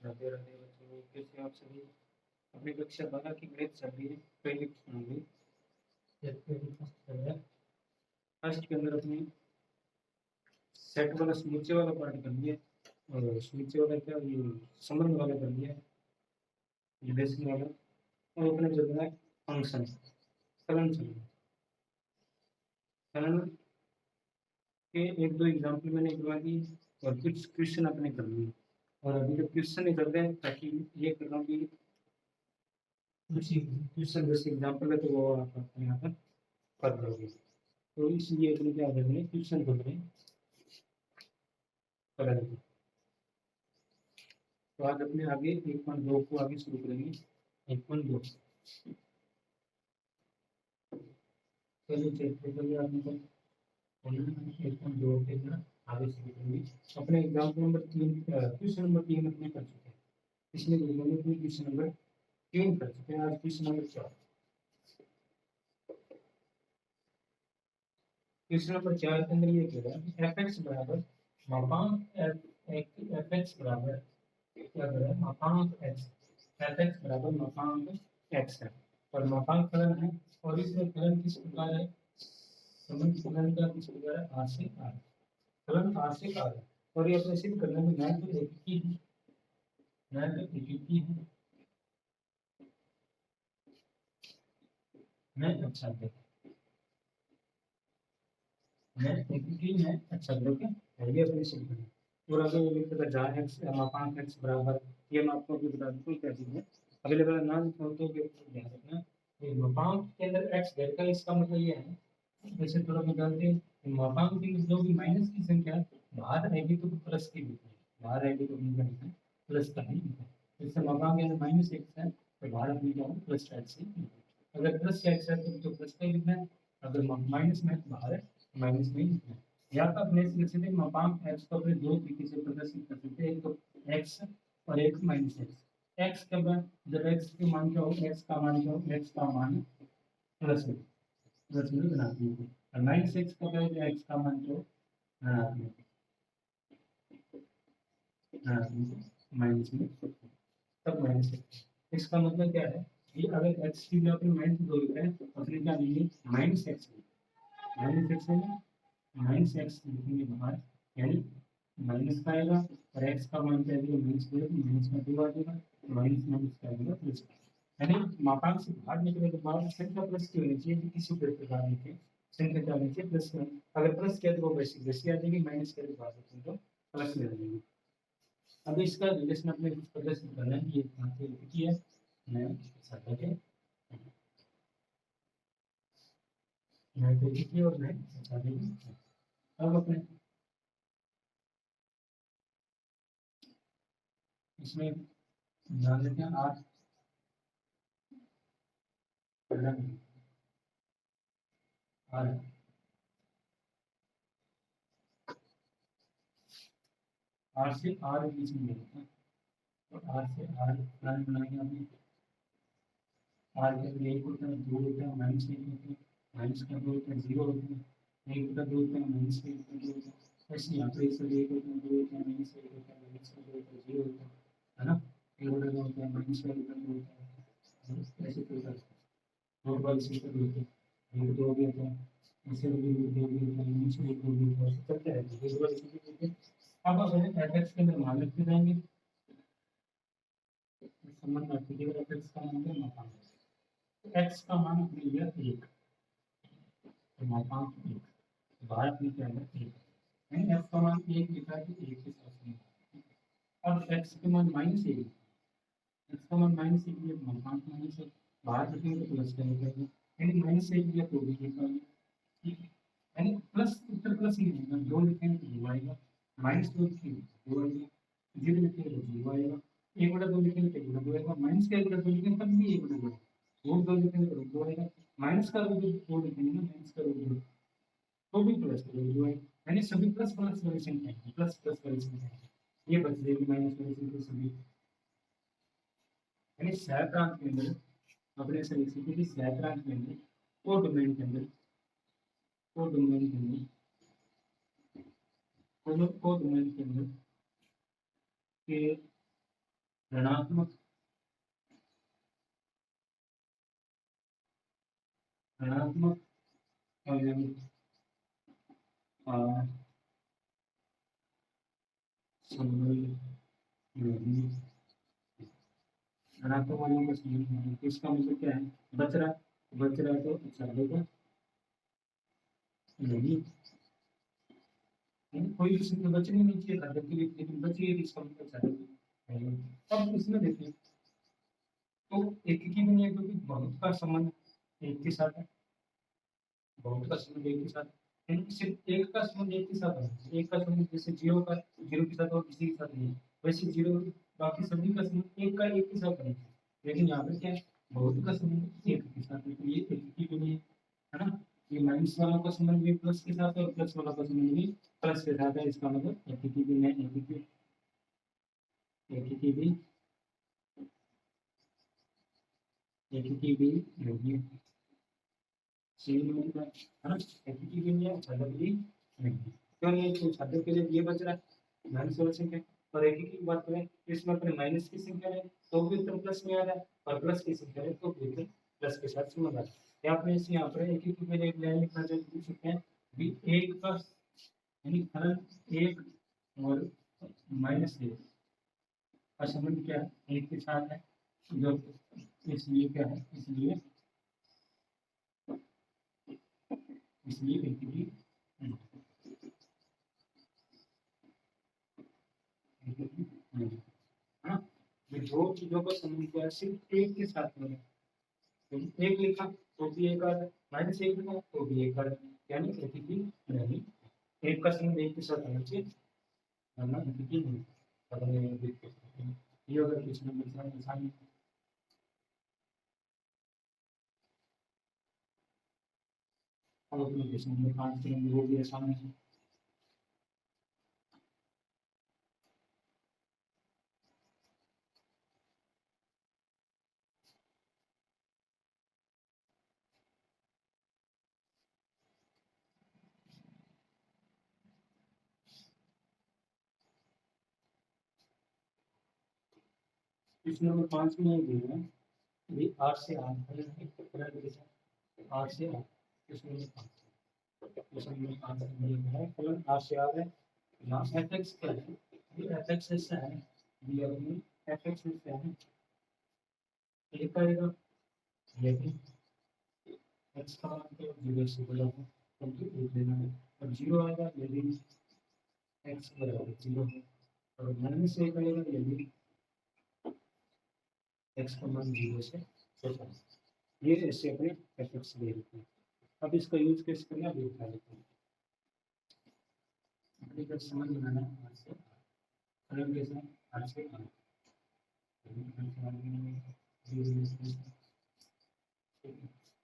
राधे राधे बच्चों, कैसे आप सभी। अपनी कक्षा 12 की गणित चल रही है, पहली होंगी फर्स्ट के अंदर अपनी सेट वाला समुच्चय वाला पार्ट कर लिया और समुच्चय वाला क्या ये संबंध वाला कर लिया, रिलेशन वाला। और अपने जो है फंक्शन फलन फलन के एक दो एग्जाम्पल मैंने करवा दी और कुछ क्वेश्चन अपने कर लिए। और अभी जो क्वेश्चन ही कर रहे हैं ताकि ये कर रहा हूँ कि कुछ क्वेश्चन जैसे एग्जाम्पल है तो वो आप अपने यहाँ पर कर दोगे। तो इसलिए अपने क्या कर रहे हैं, क्वेश्चन कर रहे हैं फलन के। तो आज अपने आगे 1.2 को आगे शुरू करेंगे। 1.2 चलिए चलिए चलिए आपने को 1.2 के अंदर आगे शुरू करेंगे। अपने एग्जाम्पल नंबर 3 क्वेश्चन नंबर 3 अपने कर चुके हैं। इसमें क्वेश्चन नंबर 3 कर चुके हैं। आज क्वेश्चन नंबर 4 क्वेश्चन नंबर 4 के अंदर ये कह रहा है f(x) बराबर मापांक f(x) बराबर क्या कर रहा है, मापांक x f(x) बराबर मापांक x है और मापांक फलन है। और इसमें फलन किस प्रकार है, संबंध फलन का किस प्रकार है, r से r, फलन r से r है। और ये अपने सिद्ध करने में न्याय तो एक ही है, न्याय तो एक ही है। मैं अच्छा देखा मैं एक है अच्छा देखा ये अपने सिद्ध करना। और अगर ये लिखा था जहाँ x मापांक x बराबर, ये मैं आपको अभी बता दूँ क्या चीज़ है। अवेलेबल नाम तो ध्यान रखना, ये मापांक के अंदर x देखा, इसका मतलब ये है जैसे थोड़ा बताते हैं मापांक की जो भी माइनस की संख्या बाहर रहेगी तो प्लस की लिखनी है, बाहर रहेगी तो नहीं लिखना है, प्लस का नहीं लिखना है। जैसे मापांक के अंदर माइनस एक्स है तो बाहर अपनी क्या है, प्लस एक्स ही लिखना है। अगर प्लस एक्स है तो प्लस का ही लिखना है, अगर माइनस में है तो बाहर माइनस में ही लिखना है। या तो अपने लिख सकते हैं मापांक एक्स को अपने दो तरीके से प्रदर्शित कर सकते हैं, एक तो एक्स और एक माइनस एक्स। एक्स के बाद जब एक्स के मान क्या हो, एक्स का मान क्या हो, एक्स का मान प्लस में बनाती है और माइनस एक्स का क्या है, एक्स का मान जो माइनस में तब माइनस एक्स। इसका मतलब क्या है कि अगर एक्स की जगह पे माइनस दो लिखा है तो फिर क्या लेंगे, माइनस एक्स है ना, माइनस एक्स लिखेंगे बाहर, यानी माइनस का आएगा और एक्स का मान क्या आएगा, माइनस माइनस में दो आ जाएगा, माइनस माइनस का आएगा प्लस। यानी मापांक से बाहर निकले के बाद संख्या प्लस की होनी चाहिए, किसी भी प्रकार लिखे संख्या क्या होनी चाहिए, प्लस। अगर प्लस किया तो वो वैसी वैसी आ जाएगी, माइनस किया तो बाहर तो प्लस में आ जाएगी। अब इसका रिलेशन अपने प्रदर्शित करना है, ये कहाँ से लिखी है, मैं इसके साथ आगे मैं तो लिखी और मैं साथ आगे। अब अपने इसमें ध्यान देते हैं आर आर से आर बीच में लेते हैं, तो आर से आर प्लान बनाएंगे हमने। आर के लिए एक होता है, दो होता है, माइनस एक होता है, माइनस का दो होता है, जीरो होता है, एक होता है, दो होता है, माइनस एक होता है, दो होता है। ऐसे यहाँ पे एक होता है, दो होता है, माइनस एक होता है, माइनस का दो होता है, जीरो होता है ना। एक होता है, दो होता है, माइनस का होता है, दो होता है, ऐसे होता है। और बार इसी तरह होता है, एक दो भी होता है, ऐसे भी दो भी होता है, माइनस एक दो भी होता है, ऐसे करते रहते हैं, एक बार इसी तरह होते हैं। अब अगर एफ के अंदर मान लिखते जाएंगे, संबंध एफ का मान क्या, मापांक एक्स का मान अपने लिया एक, तो मापांक एक, बाहर अपने क्या है एक, यानी एफ का मान एक लिखा है तो एक के साथ में। अब एक्स के मान माइनस एक, एक्स का मान माइनस एक लिया, मापांक माइनस एक, बाहर रखेंगे तो प्लस का लिखेंगे, यानी माइनस एक लिया तो भी लिखेंगे, ठीक है। यानी प्लस उत्तर प्लस ही लिखेंगे, दो लिखेंगे तो दो आएगा, माइनस दो लिखेंगे दो आएगा, जीरो लिखेंगे तो जीरो आएगा, एक बटा दो लिखेंगे तो एक बटा दो आएगा, माइनस का एक बटा दो लिखेंगे तब भी एक बटा दो, रूट दो लिखेंगे तो रूट दो आएगा, माइनस का रूट दो लिखेंगे ना, माइनस का रूट दो तो भी प्लस का रूट दो आएगा। यानी सभी प्लस प्लस वाली संख्या है, प्लस प्लस वाली संख्या है, ये बच जाएगी माइनस वाली संख्या सभी। यानी सहस्त्रांश के अंदर अपने से लिख सकते हैं, सहस्त्रांश के अंदर को डोमेन के अंदर को डोमेन के अंदर को डोमेन के अंदर के ऋणात्मक ऋणात्मक और यानी संबल नहीं, ऋणात्मक वालों का संबल नहीं, तो इसका मतलब क्या है, बच रहा तो अच्छा होगा नहीं, कोई भी संख्या बचनी नहीं चाहिए था जबकि लेकिन बच गई, इसका मतलब अच्छा होगा। अब इसमें देखिए तो एक की भी नहीं है क्योंकि बहुत का संबंध एक के साथ है, बहुत का संबंध एक के साथ, यानी सिर्फ एक का संबंध एक के साथ है, एक का संबंध जैसे जीरो के साथ और किसी के साथ नहीं है, वैसे जीरो बाकी सभी का संबंध एक के साथ नहीं है, लेकिन यहाँ पे क्या है, बहुत का संबंध एक के साथ है, तो ये एक की भी नहीं है ना, ये माइनस वालों का संबंध भी प्लस के साथ है और प्लस वालों का संबंध भी प्लस के साथ है, इसका मतलब एक की भी नहीं, एक की भी नहीं है, सिविल में है ना, एंटिटी भी नहीं है, छात्र भी नहीं है, क्यों नहीं है, तो छात्र के लिए ये बच रहा है माइनस वाला संख्या, और एक की बात करें इसमें अपने माइनस की संख्या है तो भी उत्तर प्लस में आ रहा है, और प्लस की संख्या है तो भी उत्तर प्लस के साथ संबंध आ रहा है, या आपने इसे यहाँ पर एक की मैंने एक लाइन लिखना चाहिए, लिख सकते हैं भी एक का यानी फलन एक और माइनस एक का संबंध क्या है, एक के साथ है, जो इसलिए क्या है, इसलिए एंटिटी हाँ, ये दो चीजों का संबंध क्या है, सिर्फ एक के साथ में है, तो एक लिखा तो भी एक आ रहा है, माइनस एक लिखा तो भी एक आ रहा है, यानी एंटिटी नहीं, एक का संबंध एक के साथ होना चाहिए, वरना एंटिटी नहीं, अगर ये देख सकते हैं, ये अगर कुछ नंबर का आसानी, अब अपने क्वेश्चन नंबर 5 के नंबर वो भी आसान है, क्वेश्चन नंबर 5 में ये दिया है, ये 8 से 8 है, 8 से 8 क्वेश्चन नंबर 5, क्वेश्चन नंबर 5 में ये है फलन 8 से 8 है, यहाँ fx क्या है, ये fx ऐसा है, ये अपनी fx ऐसा है, एक आएगा यदि x का मान तो 0 से बड़ा हो तब तो एक लेना है, और 0 आएगा यदि x बराबर 0 है, और माइनस एक आएगा यदि x का मान 0 से छोटा है, ये ऐसे अपने fx ले लेते हैं, अब इसका यूज कैसे करना अभी बता देते हैं, अपने का समझ बनाना आज से सरल के साथ आज से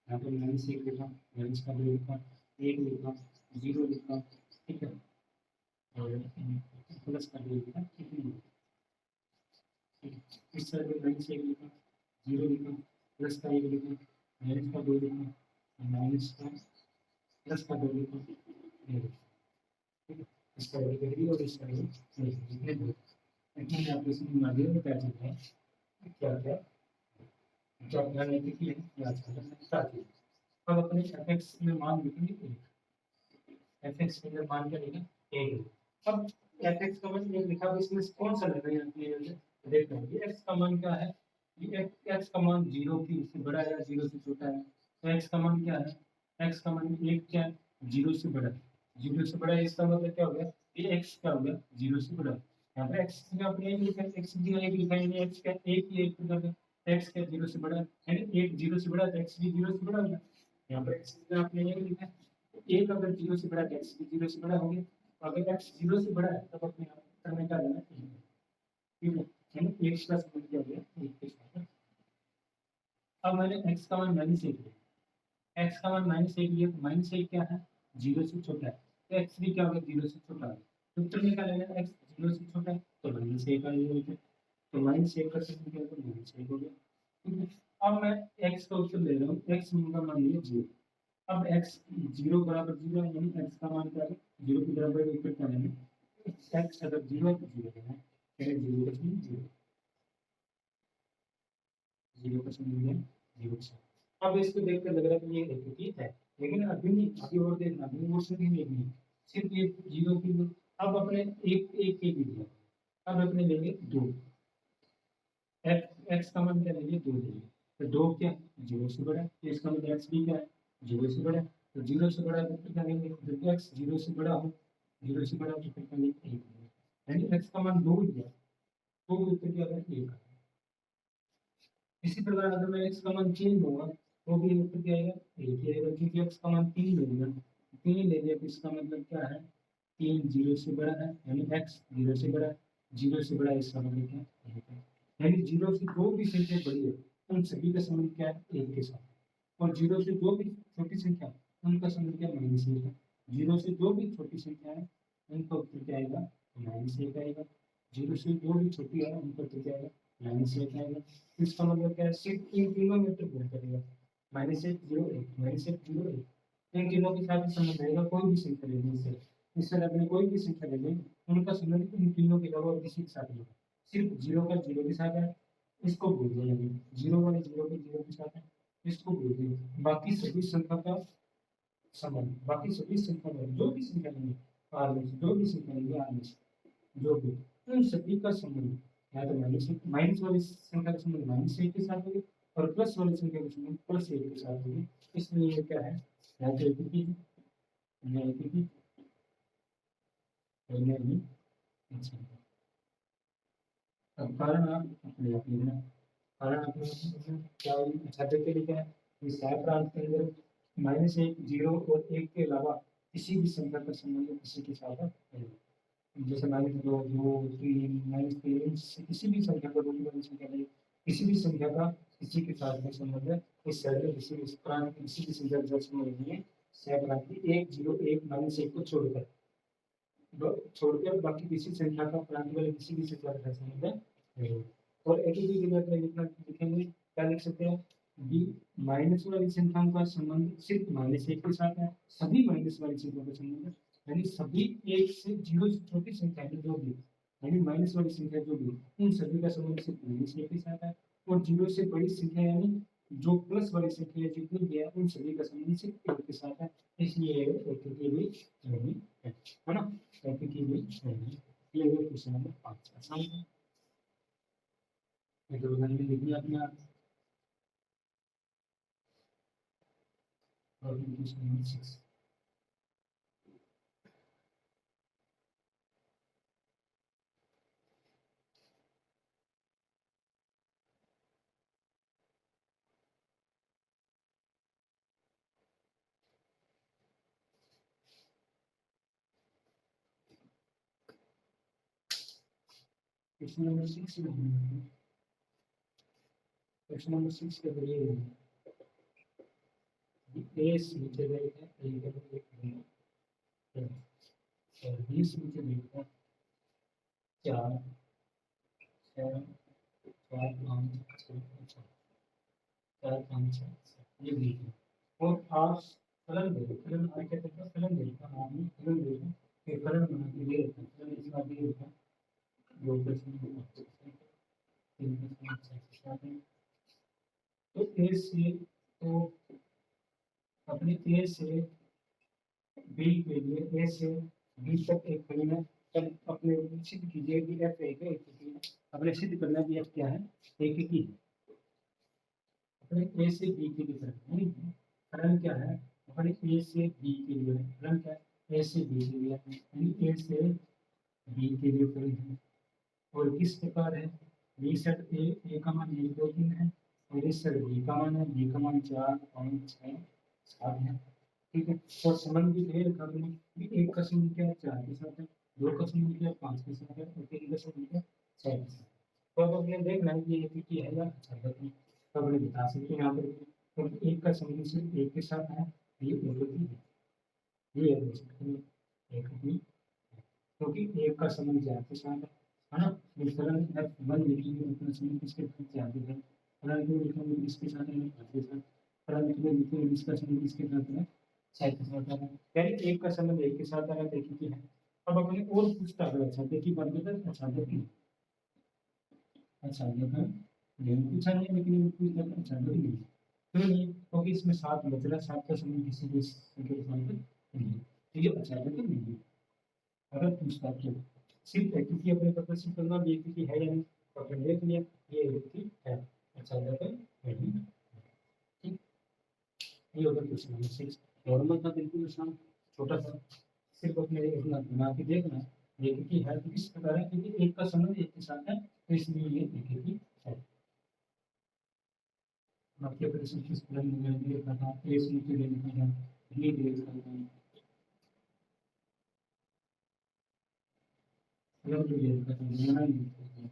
यहाँ पे माइनस एक लिखा, माइनस का भी लिखा, एक लिखा, 0 लिखा, ठीक है, और प्लस का भी लिखा, इस तरह से माइनस एक लिखा, 0 लिखा, प्लस का एक लिखा, माइनस का 2 लिखा, माइनस का प्लस का 2 लिखा, ठीक है, इसका डिग्री और इसका इतने दो, इतने ऑपरेशन माध्यम में क्या चीज है, क्या क्या जो अपना नहीं की है या साथ ही, अब अपने fx में मान लिखेंगे, fx में मान क्या लिखा, एक, अब fx का मान एक लिखा, इसमें कौन सा लेना है अपने देख रहे हैं, x का मान क्या है, ये x का मान 0 की से बड़ा है या 0 से छोटा है, तो x का मान क्या है, x का मान एक क्या है, 0 से बड़ा है, 0 से बड़ा है, इसका मतलब क्या हो गया, ये x क्या हो गया, 0 से बड़ा है, यहाँ पे x का अपने एक लिखा है, x की एक लिखा है, यानी x का एक ही एक मतलब x क्या 0 से बड़ा है, यानी एक 0 से बड़ा है तो x भी 0 से बड़ा होगा, यहाँ पे x का आपने एक लिखा है, एक अगर 0 से बड़ा है तो x भी 0 से बड़ा हो गया, अगर x 0 से बड़ा है तब अपने आप करने का लेना ठीक है, यानी एक का संबंध क्या हो गया, एक के साथ, अब मैंने x का मान माइनस एक लिया, x का मान माइनस एक लिया, तो माइनस एक क्या है, 0 से छोटा है, तो x भी क्या होगा, 0 से छोटा है, तो उत्तर निकालेंगे x 0 से छोटा है तो माइनस एक आएगा, तो माइनस एक का संबंध क्या है, तो माइनस एक हो गया, ठीक है, अब मैं x का उत्तर ले रहा हूँ, x का मान लिया 0, अब x 0 बराबर 0 है, यानी x का मान क्या है, 0 के बराबर इक्वल क्या लेंगे, x अगर 0 है तो 0 लेना है, 0 का 0, जीरो का संबंध है जीरो के साथ। अब इसको देखकर लग रहा है कि ये एक है, लेकिन अभी नहीं, अभी और देखना, अभी और से नहीं देखनी, सिर्फ ये जीरो की। अब अपने एक एक के लिए अब अपने लेंगे दो, एक्स का मान क्या लेंगे, दो लेंगे। तो दो क्या जीरो से बड़ा है, तो इसका मतलब एक्स भी क्या है जीरो से बड़ा है। तो जीरो से बड़ा है तो क्या लेंगे, जब एक्स जीरो से बड़ा हो, जीरो से बड़ा हो तो फिर क्या लेंगे एक, यानी एक्स का मान दो दिया तो उत्तर क्या है एक। इसी प्रकार अगर मैं एक्स का मान तीन लूंगा तो भी उत्तर क्या आएगा एक ही आएगा, क्योंकि एक्स का मान तीन ले लिया, तीन ले लिया तो इसका मतलब क्या है तीन जीरो से बड़ा है, यानी एक्स जीरो से बड़ा है, जीरो से बड़ा इसका मतलब क्या है एक है। यानी जीरो से जो भी संख्या बड़ी है उन सभी का संबंध क्या है एक के साथ, और जीरो से जो भी छोटी संख्या उनका संबंध क्या माइनस एक है। जीरो से जो भी छोटी संख्या है उनका उत्तर क्या आएगा माइनस एक आएगा, जीरो से जो भी छोटी है उनका उत्तर क्या आएगा माइनस एक आएगा। इसका मतलब क्या है सिर्फ इन तीनों में उत्तर गुण करेगा, माइनस एक जीरो एक, माइनस एक जीरो एक, इन तीनों के साथ संबंध रहेगा, कोई भी संख्या ले लें इससे अपने कोई भी संख्या ले लें उनका संबंध इन तीनों के अलावा किसी के साथ नहीं, सिर्फ जीरो का जीरो के साथ है, इसको भूल जाइए, जीरो वाले जीरो के साथ है, इसको भूल जाइए, बाकी सभी संख्या का संबंध, बाकी सभी संख्या में जो भी संख्या लेंगे आर में से, जो भी संख्या लेंगे आर में से, जो भी उन सभी का संबंध या तो माइनस वाली संख्या का संबंध माइनस एक के साथ होगी और प्लस वाली संख्या का संबंध प्लस एक के साथ होगी। इसलिए ये क्या है या तो एक ही या एक ही और नहीं। अच्छा, अब कारण आप अपने आप लिखना, कारण अपने क्या अच्छा देखते लिखा है इस प्रांत के अंदर माइनस एक जीरो और एक के अलावा किसी भी संख्या का संबंध किसी के साथ है, जैसे माइनस दो दो तीन माइनस तीन किसी भी संख्या का रोटी वाली संख्या नहीं, किसी भी संख्या का किसी के साथ में संबंध है इस शहर में किसी भी प्रांत किसी भी संख्या के साथ संबंध नहीं है, सहप्रांति एक जीरो एक माइनस एक को छोड़कर बाकी किसी संख्या का प्रांत वाले किसी भी संख्या के साथ संबंध है। और एक ही के लिए लिखना लिखेंगे क्या लिख सकते हैं बी माइनस वाली संख्याओं का संबंध सिर्फ माइनस एक के साथ है, सभी माइनस वाली संख्याओं का संबंध है, यानी सभी एक से जीरो से छोटी संख्या है जो भी, यानी माइनस वाली संख्या जो भी उन सभी का संबंध सिर्फ माइनस एक के साथ है, और जीरो से बड़ी संख्या यानी जो प्लस वाली संख्या जितनी भी है उन सभी का संबंध सिर्फ एक के साथ है, इसलिए एक की भी नहीं है ना, एक की भी नहीं। ये हो क्वेश्चन नंबर 5 आसान है, ये तो उदाहरण लिख लिया आपने और question number 6 question number 6 question number 6 के लिए ए नीचे देखते हैं ए का और बी नीचे देखते हैं 4 6 4 5 6 4 5 6 ये देखिए और आप फलन दे फलन आ क्या कहते हैं फलन देखा आपने फलन देखा ये फलन बना के दे रखा फलन इस बात ये रखा 2% 3% तो ए से तो अपने ए से बी के लिए ए से बी तक एक फलन है, तब अपने सिद्ध कीजिए कि एफ एक है अपने सिद्ध करना कि एफ क्या है एक ही है, अपने ए से बी के लिए फलन फलन क्या है अपने ए से बी के लिए फलन क्या है ए से बी के लिए यानी ए से बी के लिए फलन है, और किस प्रकार है बी सेट ए का मान 1 2 3 है और इस सेट बी का मान है बी का मान 4 5 6 7 है, ठीक है। और संबंध भी दे रखा मैंने कि एक का संबंध क्या है 4 के साथ है, दो का संबंध क्या है 5 के साथ है और तीन का संबंध क्या है 6 के साथ। तो अब हमने देखना है कि ये की है या अच्छा है, तो हमने बता सकते हैं यहाँ पर क्योंकि एक का संबंध सिर्फ एक के साथ है, ये एक ही है, ये बोल सकते हैं एक ही, क्योंकि एक का संबंध 4 के साथ है ना। फलन F1 लिखेंगे अपना संबंध किसके साथ 4 के साथ, फलन 2 लिखेंगे इसके साथ है 5 के साथ, फलन 3 लिखेंगे इसका संबंध किसके साथ है 6 के साथ है, यानी एक का संबंध एक के साथ है एक ही है। अब अपने और पूछता है अच्छा देखिए बात बता अच्छा देखिए अच्छा देखा नहीं पूछा नहीं, लेकिन ये पूछ लेता अच्छा नहीं है। क्यों नहीं? क्योंकि इसमें 7 बच रहा है, 7 का संबंध किसी भी संख्या के साथ नहीं है, तो ये अच्छा नहीं है। अगर पूछता तो सिर्फ एक की अपने प्रदर्शन करना भी एक की है या नहीं, तो अपने देख लिया ये एक की है, अच्छा तो नहीं। ठीक, ये होगा क्वेश्चन नंबर 6। नॉर्मल था बिल्कुल आसान, छोटा सा, सिर्फ अपने इतना बना के देखना एक की है तो किस प्रकार है, क्योंकि एक का संबंध एक के साथ है, तो इसलिए ये एक की है। बाकी ऑपरेशन किस तरह में देखा था, प्लेस नीचे दे देखा था, ये देखा था, अलग जो देखा था, लेना ही देखा था।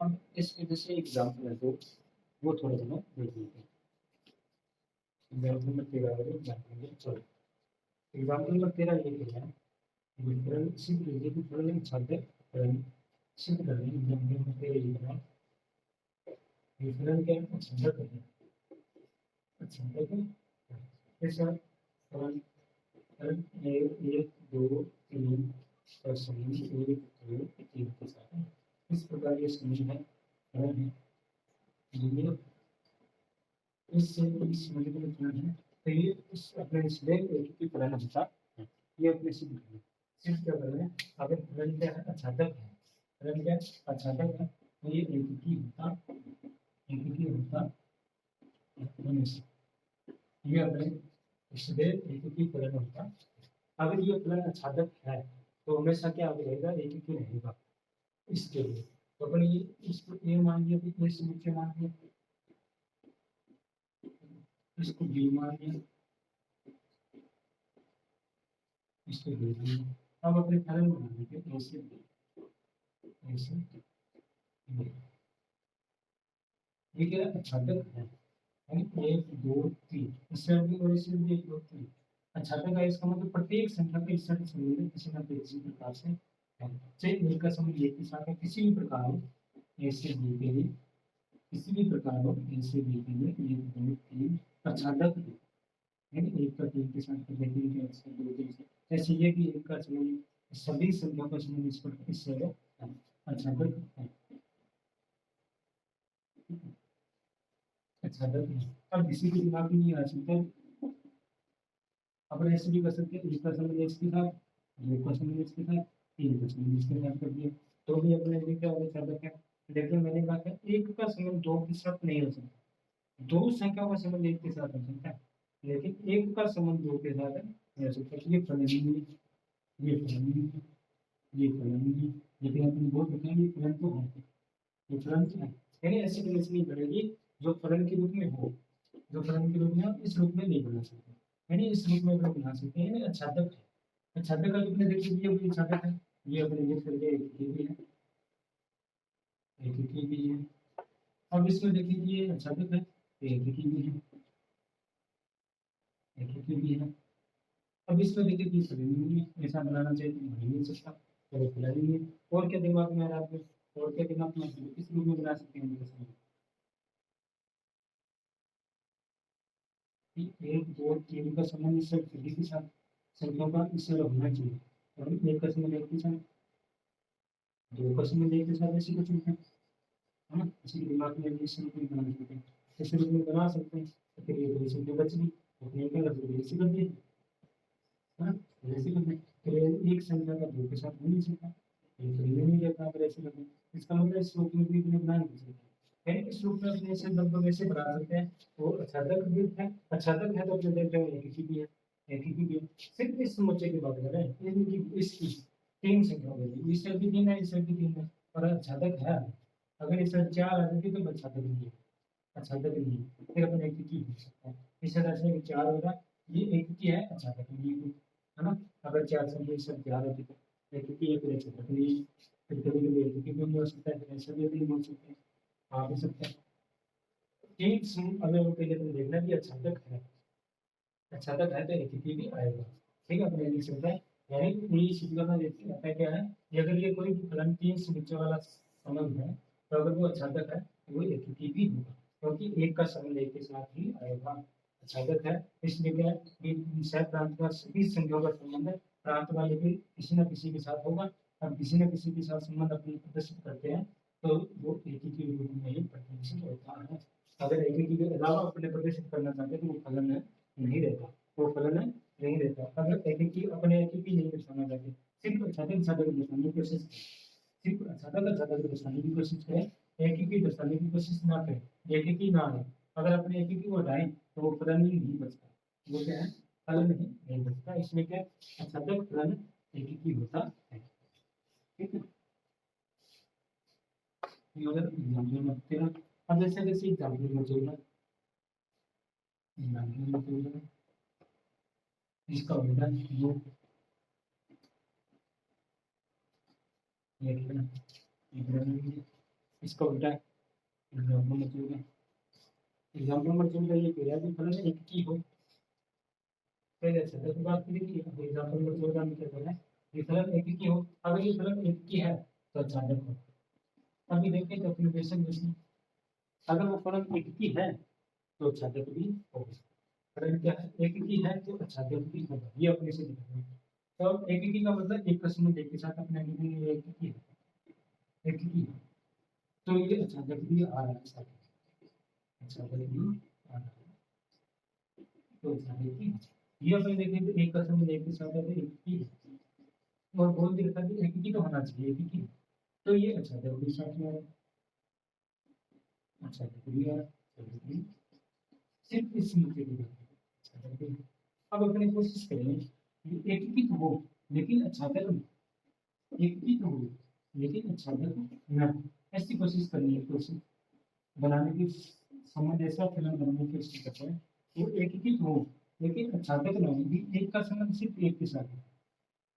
अब इस वजह से एग्जाम्पल है तो वो थोड़ा सा देख लेते हैं। एग्जाम्पल नंबर 13 वाले जानेंगे, चलो एग्जाम्पल नंबर 13 ये क्या है, डिफरेंट सिद्ध लीजिए कि फलन छद सिद्ध कर लें। एग्जाम्पल नंबर 13 ये है, डिफरेंट क्या है, छद कर लें, छद कर कैसे फलन फलन एक दो तीन और समूह एक दो तीन के साथ इस प्रकार ये समूह है, फलन है ये इससे इस मल्टीपल फलन है, तो ये इस अपने इसमें एक ही फलन होता है, ये अपने सिद्ध करें। सिद्ध क्या कर रहे हैं, अगर फलन क्या है, अछादक है, फलन क्या है, अछादक है, तो ये एक ही होता, एक ही होता हमेशा, ये अपने इसमें एक ही फलन होता। अगर ये फलन अछादक है तो हमेशा क्या रहेगा, एक ही रहेगा। इसके लिए तो अपन ये इसको ए मान लिया, तो ए से नीचे मान लिया, इसको बी मान लिया, इसको बी मान लिया। अब अपने फलन बना लेंगे ए से बी, ए से बी, ये क्या है, अछादक है, यानी एक दो तीन, इससे भी और इससे भी एक दो तीन अछादक है। इसका मतलब प्रत्येक संख्या का इससे संबंध किसी न किसी प्रकार से है, चाहे इनका संबंध एक के साथ है, किसी भी प्रकार हो ए से बी के लिए, किसी भी प्रकार हो ए से बी के लिए एक दो तीन अछादक है, यानी एक का तीन के साथ कर लेते हैं, इसका दो तीन से ऐसे ये कि एक का संबंध सभी संख्या का संबंध इस पर इससे है, अछादक है, अछादक है। अब किसी के दिमाग में नहीं आ सकता, अपन ऐसे भी कर सकते हैं, एक का संबंध इसके साथ, दो का संबंध इसके साथ, तीन का संबंध इसके साथ कर दिया, तो भी अपने लिए क्या होगा, अछादक है। लेकिन मैंने कहा था एक का संबंध दो के साथ नहीं हो सकता, दो संख्याओं का संबंध एक के साथ हो सकता है, लेकिन एक का संबंध दो के साथ नहीं हो सकता। ये फलन ही नहीं, ये फलन ही नहीं, ये फलन ही नहीं, लेकिन अपन बहुत बताएंगे ये फलन तो है, ये फलन तो है, यानी ऐसी कंडीशन नहीं पड़ेगी जो फलन के रूप में हो, जो फलन के रूप में हम इस रूप में नहीं बना सकते, यानी इस रूप में हम बना सकते हैं, यानी अछादक है। अछादक का अपने देखिए ये भी अछादक है, ये अपने लिख करके एक ही भी है, एक ही भी है। अब इसमें देखिए ये अछादक है, एक ही भी है, एक ही भी है। अब इसमें देखिए कि फलन ही नहीं है, ऐसा बनाना चाहिए तो बन ही नहीं सकता, चलो फलन ही है। और क्या दिमाग में आ रहा है आपके, और क्या दिमाग में किस रूप में बना सकते हैं, एक दो तीन का संबंध इससे सभी के साथ संख्याओं का इससे होना चाहिए, और एक का संबंध एक के साथ, दो का संबंध एक के साथ, ऐसे कुछ नहीं है ना, इसी दिमाग में इस रूप में बना सकते हैं, इस रूप में बना सकते हैं, तो फिर ये दो संख्या बच गई, अपने क्या कर सकते ऐसे कर दिए, है ना, ऐसे कर दें, फिर एक संख्या का दो के साथ हो नहीं सकता, ये तो नहीं रहता अगर ऐसे कर दें, इसका मतलब इस रूप में भी इतने बना नहीं सकते, यानी इस रूप में अपने से लगभग ऐसे बना सकते हैं। तो अछादक भी है, अछादक है तो अपने देख रहे हैं एक ही भी है, एक ही भी है। सिर्फ इस समुच्चय की बात कर रहे हैं, इनकी इसकी तीन संख्या हो गई, इससे भी तीन है, इससे भी तीन है, और अछादक है। अगर इससे चार आ जाती तो अछादक नहीं है, अछादक नहीं है, फिर अपन एक ही हो सकता है। इस तरह से चार होगा, ये एक ही है, अछादक नहीं है ना। अगर चार संख्या इससे चार होती तो एक ही है, फिर अछादक नहीं है, फिर कभी कभी एक ही भी हो सकता है, फिर ऐसा भी हो सकता है, आ भी सकता है। एक सूट अगर वो पहले तुम देखना कि अच्छा तक है, अच्छा तक है तो एक ही भी आएगा, ठीक है, अपने लिख सकते हैं। यानी ये सीखना में देखते हैं क्या है, कि अगर ये कोई फलन तीन से नीचे वाला संबंध है, तो अगर वो अच्छा तक है तो वो एक ही भी होगा, क्योंकि एक का संबंध एक के साथ ही आएगा, अच्छा तक है। इसलिए क्या है कि सह प्रांत का सभी संख्याओं का संबंध प्रांत वाले भी किसी न किसी के साथ होगा, अब किसी न किसी के साथ संबंध अपने प्रदर्शित करते हैं तो वो एकीकी के रूप में ही प्रदर्शित होता है। अगर एकीकी के अलावा अपने प्रदर्शित करना चाहते हैं तो वो फलन नहीं रहता, वो फलन नहीं रहता। अगर एकीकी अपने एकीकी नहीं दर्शाना चाहते, सिर्फ अचानक साधक दर्शाने की कोशिश करें, सिर्फ अचानक साधक दर्शाने की कोशिश करें, एकीकी दर्शाने की कोशिश ना करें, एकीकी ना आए। अगर अपने एकीकी को हटाएं तो वो फलन ही नहीं बचता, वो क्या है, फलन नहीं बचता। इसमें क्या अचानक फलन एकीकी होता है। ठीक है, अगर एग्जाम्पल में तेरा अब जैसे जैसे एग्जाम्पल में जोड़ना, एग्जाम्पल में जोड़ना इसका उल्टा जो ये लिखना, इसका उल्टा एग्जाम्पल में जोड़ना, एग्जाम्पल में जोड़ना ये कह रहा है कि फलन एक की हो। पहले से तो बात करी थी, अब एग्जाम्पल में जोड़ना में क्या करना है, ये फलन एक की हो। अगर ये फलन एक की है तो अचानक हो। अभी देखिए तो एप्लीकेशन में अगर वो फलन एक की है तो अचानक भी होगा। फलन क्या है, एक की है तो अचानक भी होगा, ये अपने से दिखाना है। तो एक की का मतलब एक संबंध एक के साथ अपने एक की है, एक की है तो ये अचानक भी आ रहा है साथ, अचानक भी आ रहा है तो अचानक भी ये अपने देखें तो एक का संबंध एक के साथ है तो एक की है, और बोल दिया था कि एक की तो होना चाहिए, एक की तो ये अचानक भी साथ में आ रहा है, अचानक भी आ रहा है, सिर्फ इस मुद्दे की बात है। अब अपने कोशिश करें एक की तो हो लेकिन अचानक, एक की तो हो लेकिन अचानक ना, ऐसी कोशिश करनी है, कोशिश बनाने की, संबंध ऐसा फलन बनाने की कोशिश करते हैं वो एक ही हो लेकिन अचानक ना हो। एक का संबंध सिर्फ एक के साथ है,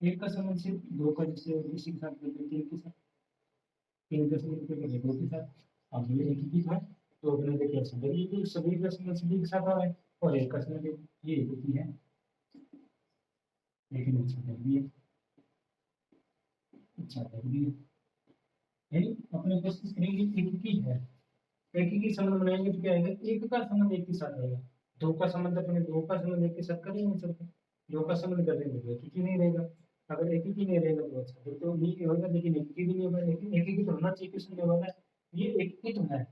एक का संबंध सिर्फ दो का, जैसे किसी के साथ करते तीन के साथ, तीन का संबंध करते दो के साथ। अब ये एक ही है तो अपने देखिए सभी के संबंध सभी के साथ आ रहा है, और एक का संबंध ये एक ही है लेकिन अचानक भी है, अचानक भी है। यानी अपने कोशिश करेंगे एक ही है, एक ही संबंध बनाएंगे तो क्या आएगा, एक का संबंध एक के साथ आएगा। दो का संबंध अपने दो का संबंध एक के साथ कर ही नहीं सकते, दो का संबंध कर देंगे तो एक ही नहीं रहेगा। अगर एक ही नहीं रहेगा तो अच्छा फिर तो नहीं होगा, लेकिन एक ही भी नहीं होगा, लेकिन एक ही तो होना चाहिए क्वेश्चन वाला है, ये एक ही तो है।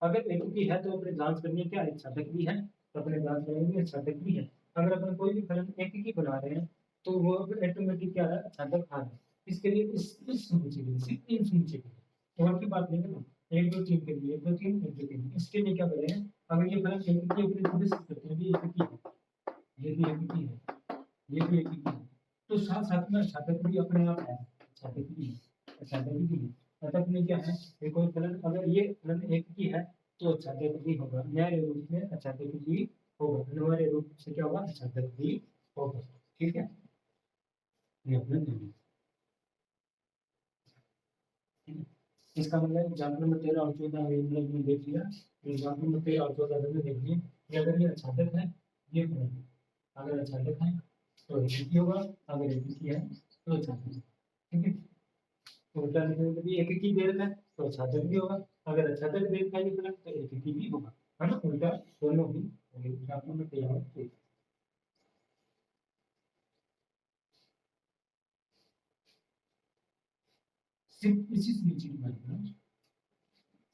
अगर एक ही है तो अपने जांच करनी है क्या एक साधक भी है, तो अपने जांच करेंगे साधक भी है। अगर अपने कोई भी फलन एक ही बना रहे हैं तो वो ऑटोमेटिक क्या है, साधक आ रहा है। इसके लिए इस समूचे के लिए, सिर्फ तीन समूचे के लिए, और की बात नहीं है ना, एक दो तीन के लिए, एक दो तीन एक दो तीन, इसके लिए क्या करें, अगर ये फलन एक ही अपने खुद से करते हैं भी एक ही है, ये भी एक ही है, ये भी एक ही है, तो साथ साथ में साधक भी अपने आप है, साधक भी है, साधक भी है। साधक में क्या है, एक और फलन अगर ये फलन एक ही है तो साधक भी होगा, न्याय रूप में साधक भी होगा, अनिवार्य रूप से क्या होगा, साधक भी होगा। ठीक है, ये अपने ध्यान, ठीक है। इसका मतलब एग्जाम्पल में 13 और 14 में देख लिया, एग्जाम्पल में 13 और 14 में देख लिया कि अगर ये अचानक है, ये फलन है, अगर अचानक है तो एक ही होगा, अगर एक ही है तो अचानक, ठीक है। तो उल्टा लिखने में भी एक ही दे रखा है तो अचानक भी होगा, अगर अचानक दे रखा है ये फलन तो एक ही भी होगा, है ना, उल्टा दोनों ही एग्जाम्पल में तैयार है। सिर्फ इसी सूची की बात करें,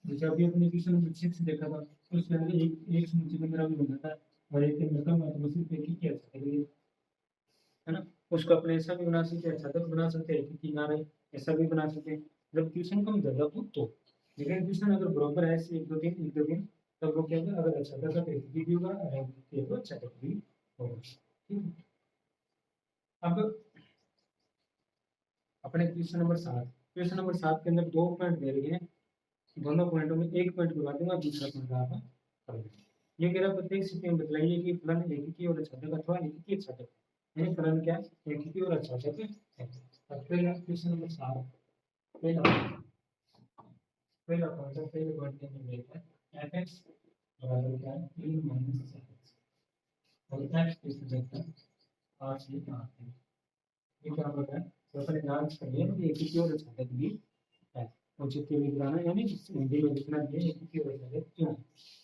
जैसे अभी अपने क्वेश्चन नंबर 6 देखा था, तो उसके अंदर एक सूची में मेरा भी बना था और एक में कम है, तो वो सिर्फ एक ही किया था, है ना। उसको अपने ऐसा भी बना सकते हैं, साधक बना सकते हैं, एक ही ना रहे ऐसा भी बना सकते हैं, जब क्वेश्चन कम ज्यादा हो तो। लेकिन क्वेश्चन अगर बराबर है ऐसे एक दो तीन एक दो तीन, तब वो क्या होगा, अगर अच्छा था तो एक भी होगा, अगर तो अच्छा भी होगा, ठीक है। अब अपने क्वेश्चन नंबर 7, क्वेश्चन नंबर 7 के अंदर दो पॉइंट दे रहे हैं, दोनों पॉइंटों में एक पॉइंट बता दूंगा, दूसरा पॉइंट आप कर देंगे। ये कह रहा है प्रत्येक स्थिति में बतलाइए कि फलन एक ही और अच्छा अथवा एक ही अच्छा है, फलन क्या है, एक ही और अच्छा है। पहला क्वेश्चन नंबर 7, पहला पहला पॉइंट है, पहले पॉइंट के अंदर देखते हैं एफ(x) बराबर क्या है, 3 - x और x किस देखते हैं 8 से 8 है। ये क्या होता है, तो अपने जांच करिए कि एक ही और अच्छा भी है, उचित के लिए बनाना, यानी हिंदी में लिखना है एक ही और अच्छा क्यों,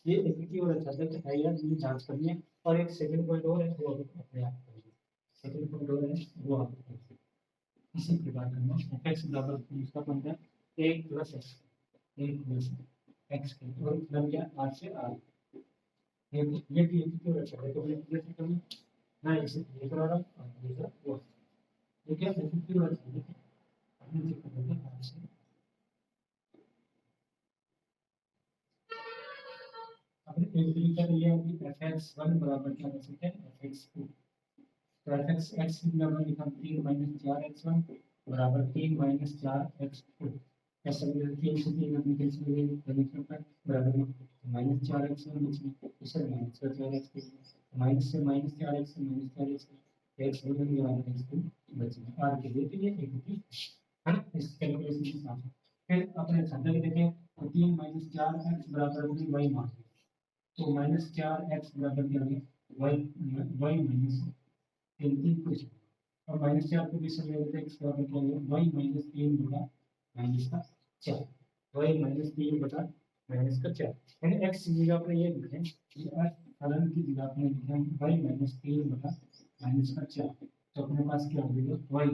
ये एक ही और अच्छा है या नहीं जांच करनी है। और एक सेकंड पॉइंट और है वो अपने आप करिए, सेकंड पॉइंट और है वो आप करिए। इसी प्रकार करना एफ एक्स बराबर इसका बनता है 1 प्लस एक्स, 1 प्लस एक्स के और मतलब क्या आर से आर, ये भी एक क्यों रखा है तो ये कैसे करना ना, इसे ये करा रहा और दूसरा वो, ये क्या है क्यों रखा है अपने चेक कर लेते हैं आर से। अब एक तरीका ये है कि fx1 बराबर क्या कर सकते हैं fx2, तो fx की जगह हमने लिखा 3 माइनस 4x1 बराबर 3 माइनस 4x2, ऐसा भी 3 से 3 अपने कैंसिल हो गए तो पर बराबर माइनस 4x1 बचना, इसे माइनस 4x2, माइनस से माइनस 4x से माइनस 4x, x बदल गया और x2 बचना r के लिए, तो ये एक थी है ना इस कैलकुलेशन के साथ। फिर अपने संदर्भ देखें तो 3 माइनस 4x बराबर अपनी y मान, तो माइनस 4x बराबर क्या है y माइनस 3 कुछ, और माइनस 4 को भी समझ लेते हैं x बराबर क्या है y माइनस 3 बटा माइनस का 4, y माइनस 3 बटा माइनस का 4, यानी x की जगह पर ये लिखें कि फलन की जगह पर लिखें y माइनस 3 बटा माइनस का 4, तो अपने पास क्या हो जाएगा y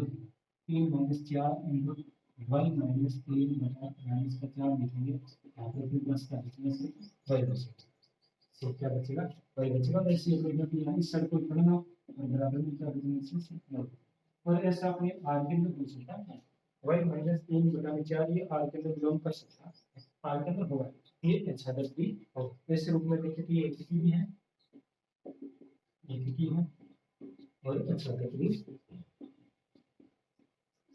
3 minus 4 into y minus 3 बटा माइनस का 4 लिखेंगे, यहाँ पर फिर प्लस का लिखने से y बचेगा, तो क्या बचेगा y बचेगा, ऐसे इक्वेशन की यहाँ इस साइड को लिखना और बराबर में क्या बचेगा इससे, और ऐसा अपने r के अंदर पूछ सकता है y माइनस 3 बटा 4 ये r के अंदर बिलोंग कर सकता है, r के अंदर होगा ये अच्छा दस भी होगा। इस रूप में देखिए कि एक की भी है, एक की है और अच्छा दस भी,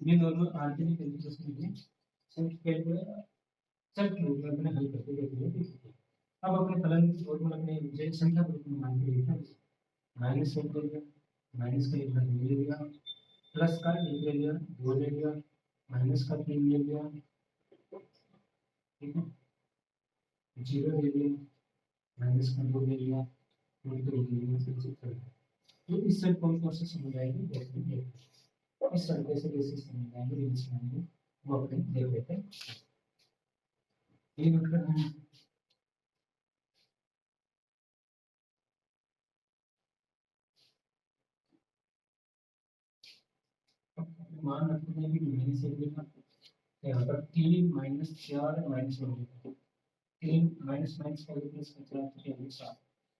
ये दोनों r के लिए कैलकुलेशन में सब कैलकुलेशन सब के रूप में अपने हल करके देखिए। अब अपने फलन फॉर्मूला अपने जैसे संख्या के रूप में मान के लिखा माइनस 1 ले लिया, माइनस का 1 ले लिया, प्लस का 1 ले लिया, 2 ले लिया, माइनस का 3 ले लिया, ठीक है, 0 ले लिया, माइनस का 2 ले लिया, 2 ले लिया, तो इस साइड कौन कौन से समझ आएगी देखिए, इस साइड कैसे कैसे समझ आएंगे लिमिट्स आएंगे वो अपने देख लेते हैं। ये मतलब हम मान रखते हैं कि माइनस 1 लिखा, यहाँ पर 3 माइनस 4 माइनस 1 लिखा, 3 माइनस माइनस का प्लस का 4 तो क्या 7,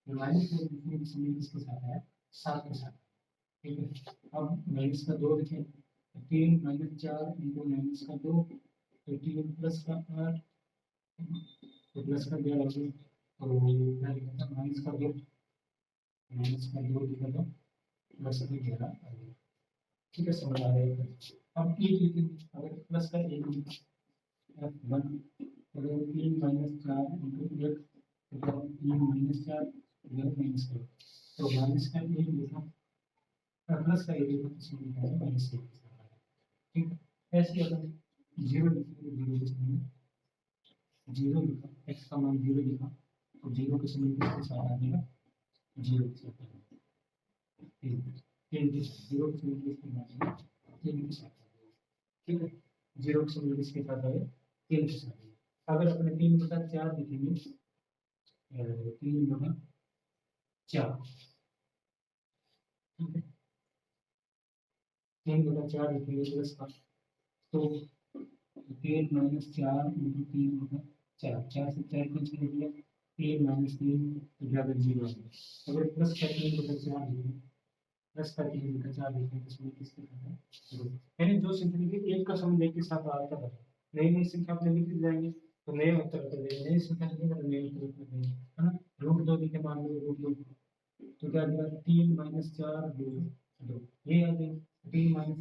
माइनस का लिखने की समय किसके साथ है 7 के साथ, ठीक है। अब माइनस का 2 लिखें, 3 माइनस 4 इंटू माइनस का 2 तो 3 प्लस का 8, तो प्लस का 11 हो गया, तो क्या लिखा था माइनस का 2, माइनस का 2 लिखा था प्लस का 11 आ गया, ठीक है, समझ आ रहा है। अब एक लिखेंगे, अगर प्लस का 1 लिखा f1 तो 3 माइनस 4 इंटू 1 तो 3 माइनस 4 माइनस करो, तो माइनस का 1 लिखा प्लस का 1 लिखा तो इसमें लिखा है माइनस 1, ठीक है। ऐसे अगर 0 लिखेंगे 0 लिखेंगे, 0 लिखा x का मान 0 लिखा तो 0 के समय किसके साथ आ जाएगा 0 के साथ, 3 के साथ 0 के समय किसके साथ आ जाएगा 3 के साथ, ठीक है, 0 के समय किसके साथ आएगा 3 के साथ। अगर अपने 3 बटा 4 लिखेंगे 3 बटा 4, ठीक है, 3 बटा 4 लिखेंगे प्लस का, तो 3 माइनस 4 इंटू 3 बटा 4, 4 से 4 कैंसिल हो गया, 3 माइनस 3 तो बराबर 0 आ गया। अगर प्लस का 3 बटा 4 लिखें, प्लस का 3 बटा 4 लिखें तो इसमें किसके साथ है 0, यानी जो संख्या लिखी एक का सम एक के साथ आता है, नई नई संख्या अपने लिखी जाएंगे तो नए उत्तर कर देंगे, नई संख्या लिखेंगे तो नए उत्तर कर देंगे, है ना। रूट 2 लिखे मान लो रूट 2 तो क्या आएगा 3 माइनस 4 2 ये आ जाएगा 3 माइनस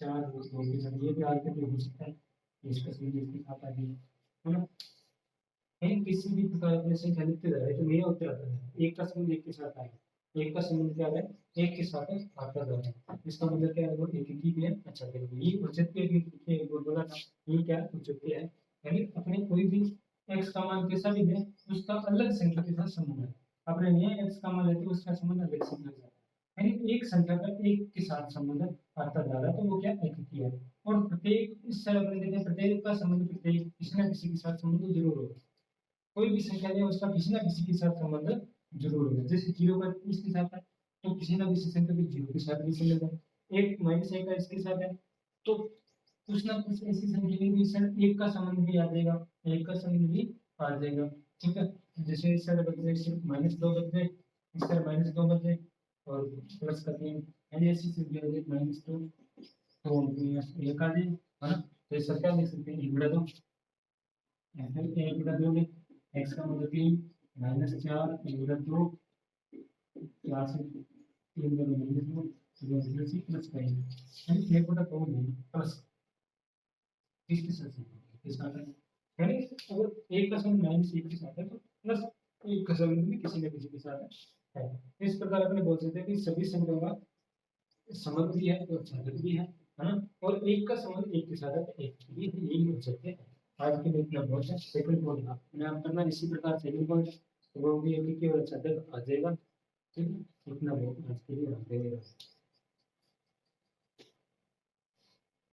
4 2 के साथ ये भी आगे भी हो सकता है, इसका सीधे इसके साथ आ जाएगा, है ना। कहीं किसी भी प्रकार अपने संख्या लिखते जा रहे तो ये उत्तर आता है एक का संबंध एक के साथ आएगा, एक का संबंध क्या है एक के साथ आता जा रहा है, इसका मतलब क्या है वो एक ही है, अच्छा देखो ये औचित्य के बोला था, ये क्या औचित्य है, यानी अपने कोई भी x का मान कैसा भी है उसका अलग संख्या के साथ संबंध है, अपने ये x का मान लेते उसका संबंध अलग संख्या के साथ, यानी एक संख्या का एक के साथ संबंध आता जा रहा है तो वो क्या एक ही है, और प्रत्येक इस तरह अपने देखते हैं प्रत्येक का संबंध प्रत्येक किसी न किसी के साथ संबंध जरूर होगा, कोई भी संख्या है उसका किसी ना किसी के साथ संबंध जरूर होगा, जैसे 0 का इसके साथ है तो किसी ना किसी संख्या के 0 के साथ भी संबंध है, एक माइनस 1 का इसके साथ है तो कुछ ना कुछ ऐसी संख्या में सर एक का संबंध भी आ जाएगा, एक का संबंध भी आ जाएगा। ठीक है, जैसे सर बच जाए सिर्फ -2 बच जाए, इस तरह -2 बच जाए और प्लस का 3, यानी ऐसी संख्या है -2 तो एक आ जाए, है ना। तो सर क्या लिख सकते हैं, एक बटा 2 एक बटा 2 में x का मतलब 3 -4 एक बटा 2 4 से 3 बटा -2 तो प्लस का एक बटा 2 में प्लस किसके साथ किसका है, यानी अगर एक का संबंध -1 के साथ है तो प्लस एक का संबंध भी किसी न किसी के साथ है। इस प्रकार अपने बोल सकते हैं कि सभी संख्याओं का संबंध भी है और छात्र भी है ना। और एक का संबंध एक के साथ है तो एक ये यही हो सकते हैं। आज के लिए इतना बहुत है। सेकंड पॉइंट आपने आप करना इसी प्रकार सेकंड पॉइंट वो भी एक ही केवल छात्र आ जाएगा। ठीक है, इतना बहुत आज के लिए